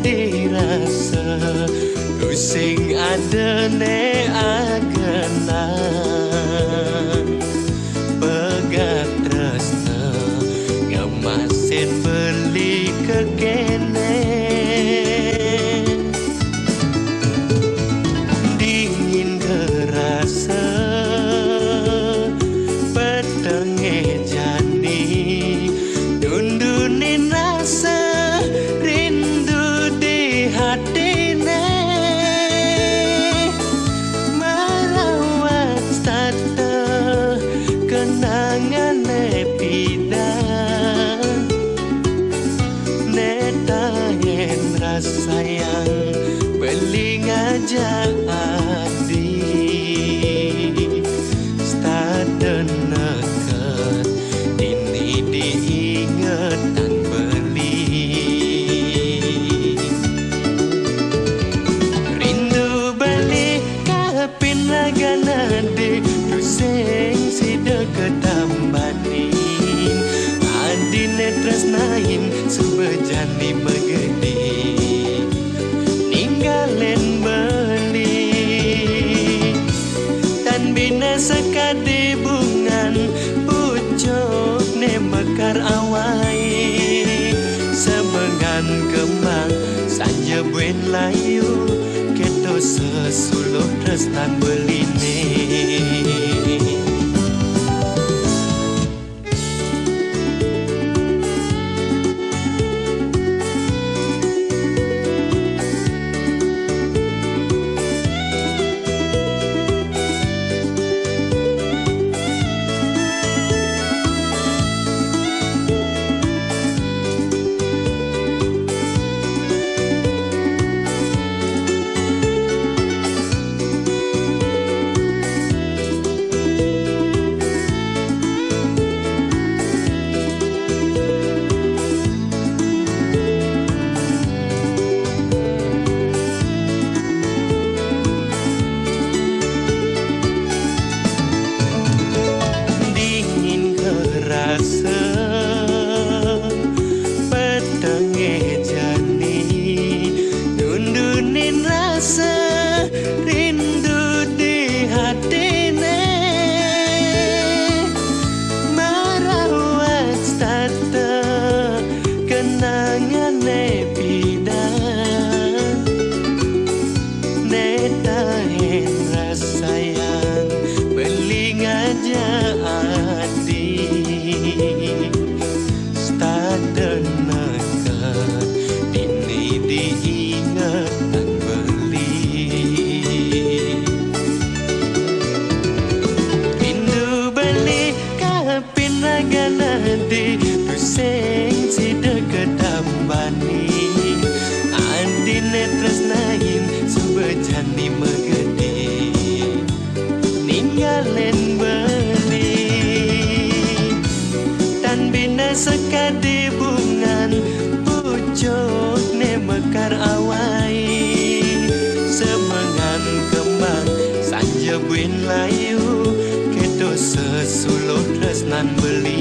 dirasa sing ada ne agenan pegat tresna ngemasin beli kekene dingin kerasa petenge jani dundunin rasa rindu di hati kenangan nepidan netahen rasa yang beli ngajak adi staden neket ini diingetan beli rindu beli kapin ragana di tuseng ketambanin adine tresnain subejani megedi ninggalen beli tan bina sekade bungan pucuk ne mekar awai semengan kembang sanja buen layu keto sesuluh tresnan beline rasa petenge jani dundunin rasa rindu di hatine marawat tata kenangan nepidan netahen rasa yang beli ngajak adi staden neket ini diingetan beli rindu beli kapin ragana di pusing si deket ambani adine tresnain subejani megedi ninggalen beli tan bina sekade bungan pucuk ne mekar awai semengan kembang sanja buin layu kedo sesuluh tresnan beli